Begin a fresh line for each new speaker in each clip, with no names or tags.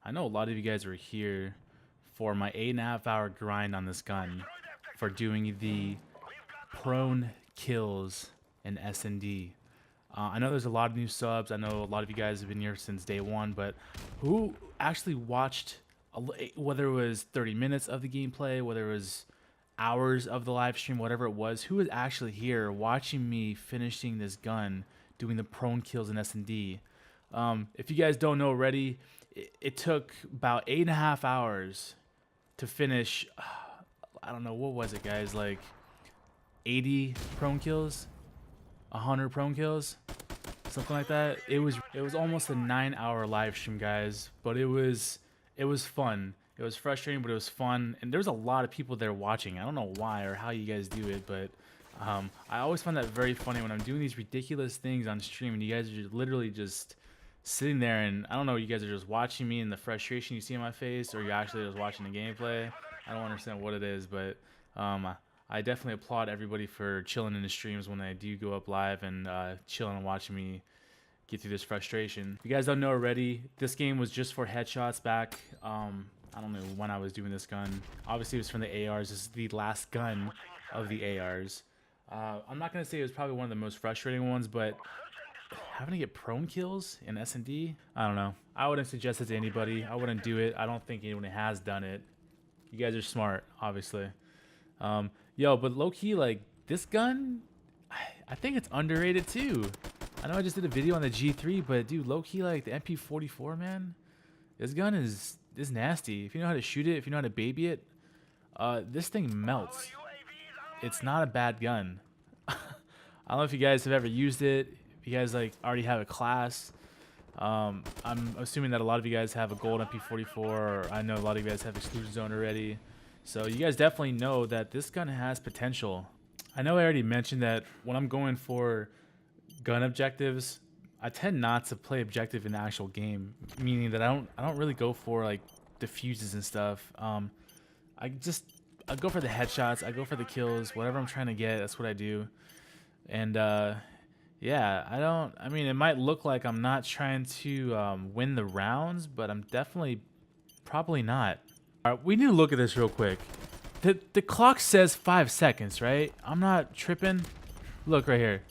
I know a lot of you guys were here for my 8.5 hour grind on this gun for doing the prone kills in SnD. I know there's a lot of new subs. I know a lot of you guys have been here since day one, but who actually watched, whether it was 30 minutes of the gameplay, whether it was hours of the live stream, whatever it was, who was actually here watching me finishing this gun, doing the prone kills in SnD? If you guys don't know already, it took about 8.5 hours to finish. I don't know, what was it, guys? Like 80 prone kills, 100 prone kills, something like that. It was almost a 9-hour live stream, guys, but it was fun. It was frustrating, but it was fun, and there's a lot of people there watching. I don't know why or how you guys do it, but I always find that very funny when I'm doing these ridiculous things on stream and you guys are just literally just sitting there, and I don't know, you guys are just watching me and the frustration you see on my face, or you're actually just watching the gameplay. I don't understand what it is, but I definitely applaud everybody for chilling in the streams when they do go up live and chilling and watching me get through this frustration. If you guys don't know already, this game was just for headshots back. I don't know when I was doing this gun. Obviously, it was from the ARs. This is the last gun of the ARs. I'm not going to say it was probably one of the most frustrating ones, but having to get prone kills in SnD, I don't know. I wouldn't suggest it to anybody. I wouldn't do it. I don't think anyone has done it. You guys are smart, obviously. Yo, but low-key, like, this gun, I think it's underrated, too. I know I just did a video on the G3, but, dude, low-key, like, the MP44, man, this gun is nasty. If you know how to shoot it, if you know how to baby it, this thing melts. It's not a bad gun. I don't know if you guys have ever used it. If you guys, like, already have a class. I'm assuming that a lot of you guys have a gold MP44, or I know a lot of you guys have Exclusion Zone already. So you guys definitely know that this gun has potential. I know I already mentioned that when I'm going for gun objectives, I tend not to play objective in the actual game, meaning that I don't really go for like diffuses and stuff. I go for the headshots, I go for the kills, whatever I'm trying to get, that's what I do. And yeah, I mean, it might look like I'm not trying to win the rounds, but I'm definitely probably not. All right, we need to look at this real quick. The clock says 5 seconds, right? I'm not tripping. Look right here.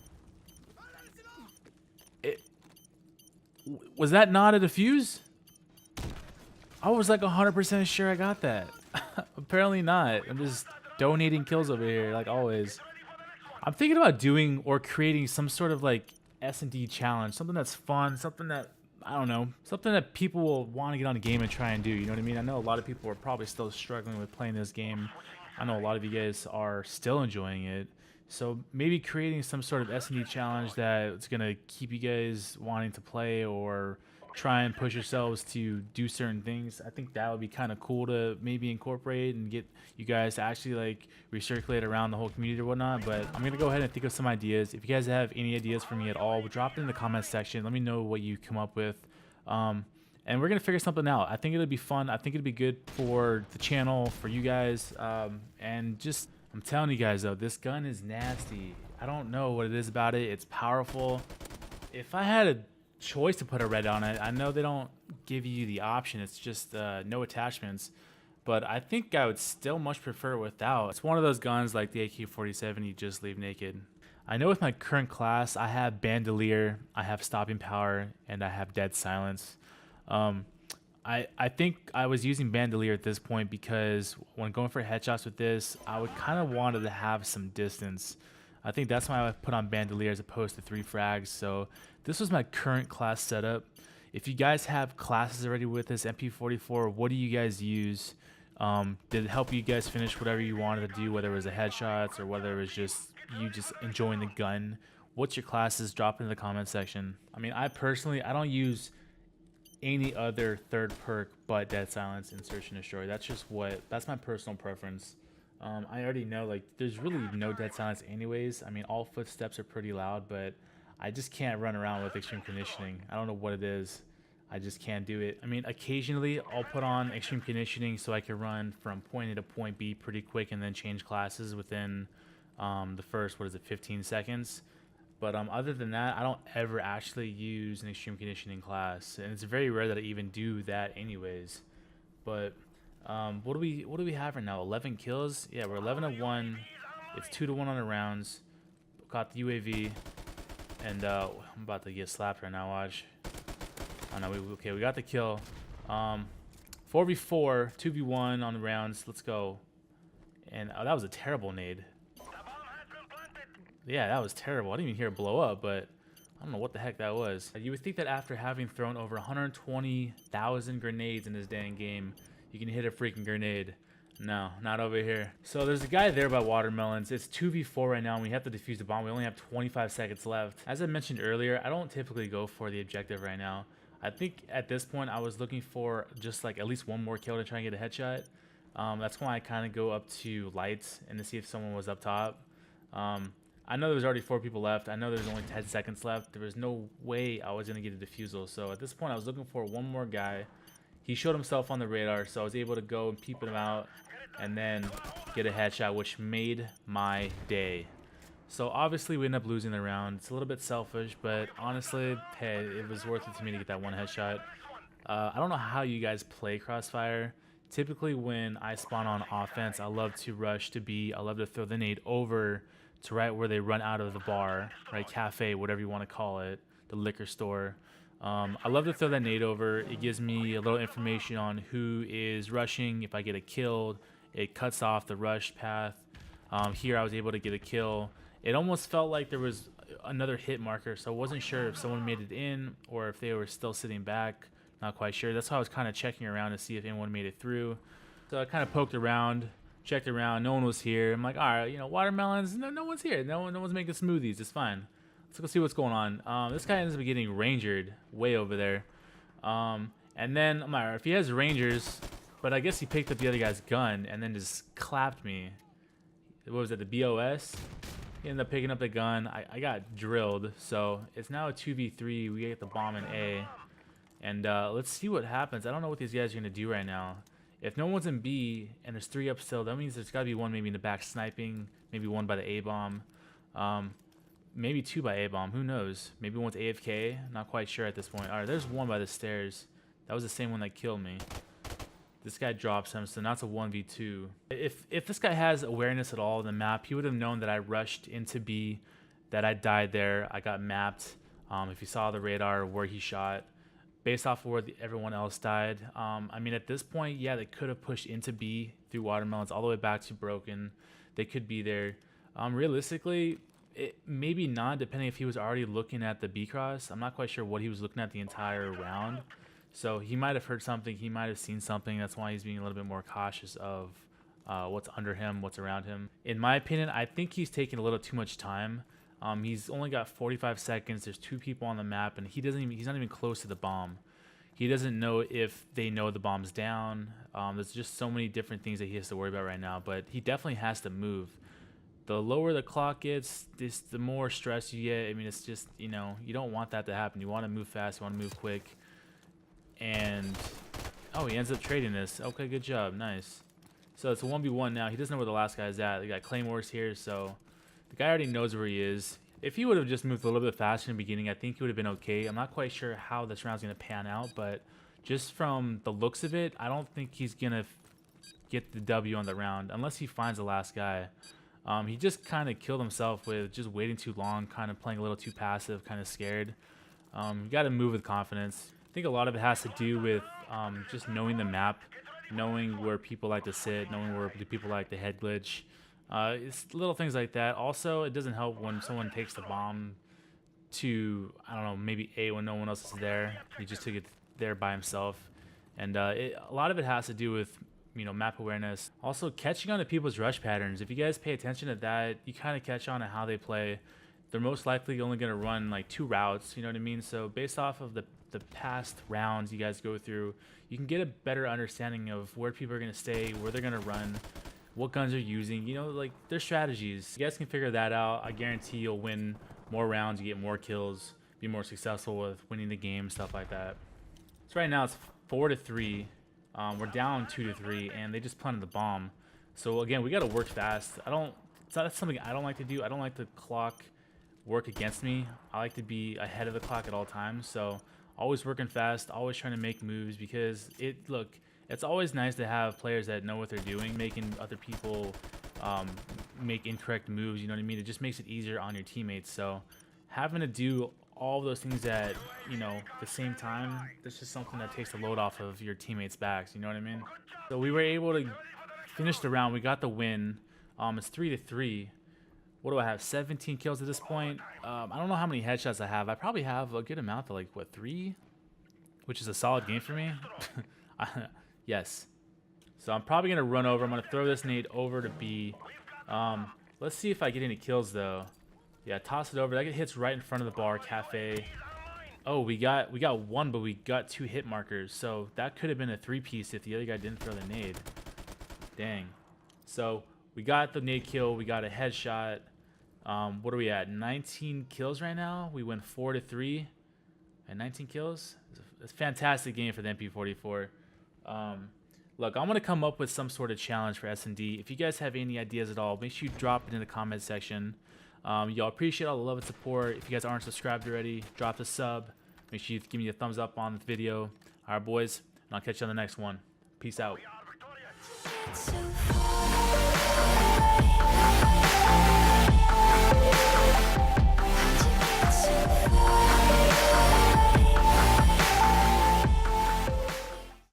Was that not a defuse? I was like 100% sure I got that. Apparently not. I'm just donating kills over here, like always. I'm thinking about doing or creating some sort of like SnD challenge, something that's fun, something that, I don't know, something that people will want to get on the game and try and do, you know what I mean? I know a lot of people are probably still struggling with playing this game. I know a lot of you guys are still enjoying it. So maybe creating some sort of SnD challenge that's going to keep you guys wanting to play or try and push yourselves to do certain things. I think that would be kind of cool to maybe incorporate and get you guys to actually like recirculate around the whole community or whatnot. But I'm gonna go ahead and think of some ideas. If you guys have any ideas for me at all, drop it in the comment section. Let me know what you come up with, and we're gonna figure something out. I think it'll be fun. I think it'll be good for the channel, for you guys, and just, I'm telling you guys though, this gun is nasty. I don't know what it is about it. It's powerful. If I had a choice to put a red on it, I know they don't give you the option, it's just no attachments, but I think I would still much prefer without. It's one of those guns like the AK-47 you just leave naked. I know with my current class I have Bandolier, I have Stopping Power, and I have Dead Silence. I think I was using Bandolier at this point because when going for headshots with this, I would kind of wanted to have some distance. I think that's why I put on Bandolier as opposed to 3 frags. So this was my current class setup. If you guys have classes already with this MP44, what do you guys use? Did it help you guys finish whatever you wanted to do, whether it was the headshots or whether it was just you just enjoying the gun? What's your classes? Drop it in the comment section. I mean, I personally, I don't use any other third perk but Dead Silence and Search and Destroy. That's my personal preference. I already know, like, there's really no Dead Silence anyways. I mean, all footsteps are pretty loud, but I just can't run around with Extreme Conditioning. I don't know what it is. I just can't do it. I mean, occasionally I'll put on Extreme Conditioning so I can run from point A to point B pretty quick and then change classes within the first, 15 seconds. But other than that, I don't ever actually use an extreme conditioning class, and it's very rare that I even do that anyways. But what do we have right now? 11 kills. Yeah, we're 11-1. It's 2-1 on the rounds. Got the UAV, and I'm about to get slapped right now. Watch. Oh no, we got the kill. 4v4, 2v1 on the rounds. Let's go. And that was a terrible nade. Yeah, that was terrible. I didn't even hear it blow up, but I don't know what the heck that was. You would think that after having thrown over 120,000 grenades in this dang game, you can hit a freaking grenade. No, not over here. So there's a guy there by watermelons. It's 2v4 right now, and we have to defuse the bomb. We only have 25 seconds left. As I mentioned earlier, I don't typically go for the objective right now. I think at this point I was looking for just like at least one more kill to try and get a headshot. That's why I kind of go up to lights and to see if someone was up top. I know there was already 4 people left. I know there's only 10 seconds left. There was no way I was going to get a defusal. So at this point I was looking for one more guy. He showed himself on the radar, so I was able to go and peep him out and then get a headshot, which made my day. So obviously we ended up losing the round. It's a little bit selfish, but honestly, hey, it was worth it to me to get that one headshot. I don't know how you guys play Crossfire. Typically when I spawn on offense, I love to rush to B. I love to throw the nade over to right where they run out of the bar, right, cafe, whatever you want to call it, the liquor store. I love to throw that nade over. It gives me a little information on who is rushing. If I get a kill, it cuts off the rush path. Here I was able to get a kill. It almost felt like there was another hit marker, so I wasn't sure if someone made it in or if they were still sitting back. Not quite sure. That's why I was kind of checking around to see if anyone made it through. So I kind of poked around, checked around. No one was here. I'm like, all right, you know, watermelons. No one's here. No one's making smoothies. It's fine. Let's go see what's going on. This guy ends up getting rangered way over there. And then I'm like, if he has rangers, but I guess he picked up the other guy's gun and then just clapped me. What was it? The BOS. He ended up picking up the gun. I got drilled. So it's now a 2v3. We get the bomb in A. And let's see what happens. I don't know what these guys are going to do right now. If no one's in B and there's 3 up still, that means there's got to be one maybe in the back sniping. Maybe one by the A-bomb. Maybe 2 by A-bomb. Who knows? Maybe one's AFK. Not quite sure at this point. All right, there's one by the stairs. That was the same one that killed me. This guy drops him, so now it's a 1v2. If this guy has awareness at all of the map, he would have known that I rushed into B, that I died there. I got mapped. If you saw the radar where he shot, based off of where everyone else died. I mean, at this point, yeah, they could have pushed into B through watermelons all the way back to broken. They could be there. Realistically, maybe not, depending if he was already looking at the B cross. I'm not quite sure what he was looking at the entire round. So he might have heard something. He might have seen something. That's why he's being a little bit more cautious of what's under him, what's around him. In my opinion, I think he's taking a little too much time. He's only got 45 seconds. There's 2 people on the map, and he's not even close to the bomb. He doesn't know if they know the bomb's down. There's just so many different things that he has to worry about right now, but he definitely has to move. The lower the clock gets, the more stress you get. I mean, it's just, you know, you don't want that to happen. You want to move fast. You want to move quick. And, oh, he ends up trading this. Okay, good job. Nice. So it's a 1v1 now. He doesn't know where the last guy's at. They got claymores here, so the guy already knows where he is. If he would have just moved a little bit faster in the beginning, I think he would have been okay. I'm not quite sure how this round's going to pan out, but just from the looks of it, I don't think he's going to get the W on the round unless he finds the last guy. He just kind of killed himself with just waiting too long, kind of playing a little too passive, kind of scared. You got to move with confidence. I think a lot of it has to do with just knowing the map, knowing where people like to sit, knowing where people like the head glitch. It's little things like that. Also, it doesn't help when someone takes the bomb to, I don't know, maybe A when no one else is there. He just took it there by himself. And a lot of it has to do with, you know, map awareness. Also, catching on to people's rush patterns. If you guys pay attention to that, you kind of catch on to how they play. They're most likely only going to run like 2 routes, you know what I mean? So based off of the past rounds you guys go through, you can get a better understanding of where people are going to stay, where they're going to run, what guns they're using, you know, like their strategies. You guys can figure that out. I guarantee you'll win more rounds, you get more kills, be more successful with winning the game, stuff like that. So right now it's 4-3. We're down 2-3, and they just planted the bomb. So again, we got to work fast. That's something I don't like to do. I don't like to clock work against me. I like to be ahead of the clock at all times, so always working fast, always trying to make moves, because it's always nice to have players that know what they're doing, making other people make incorrect moves, you know what I mean? It just makes it easier on your teammates. So having to do all those things at, you know, the same time, that's just something that takes the load off of your teammates' backs, you know what I mean? So we were able to finish the round. We got the win. It's 3-3. What do I have? 17 kills at this point. I don't know how many headshots I have. I probably have a good amount, to like, what, 3? Which is a solid game for me. Yes. So I'm probably going to run over. I'm going to throw this nade over to B. Let's see if I get any kills, though. Yeah, toss it over. That hits right in front of the bar cafe. Oh, we got one, but we got 2 hit markers. So that could have been a 3-piece if the other guy didn't throw the nade. Dang. So we got the nade kill. We got a headshot. What are we at? 19 kills right now. We went 4-3 and 19 kills. It's a fantastic game for the MP44. Look, I'm going to come up with some sort of challenge for SnD. If you guys have any ideas at all, make sure you drop it in the comment section. Y'all appreciate all the love and support. If you guys aren't subscribed already, drop a sub. Make sure you give me a thumbs up on the video. All right, boys, and I'll catch you on the next one. Peace out.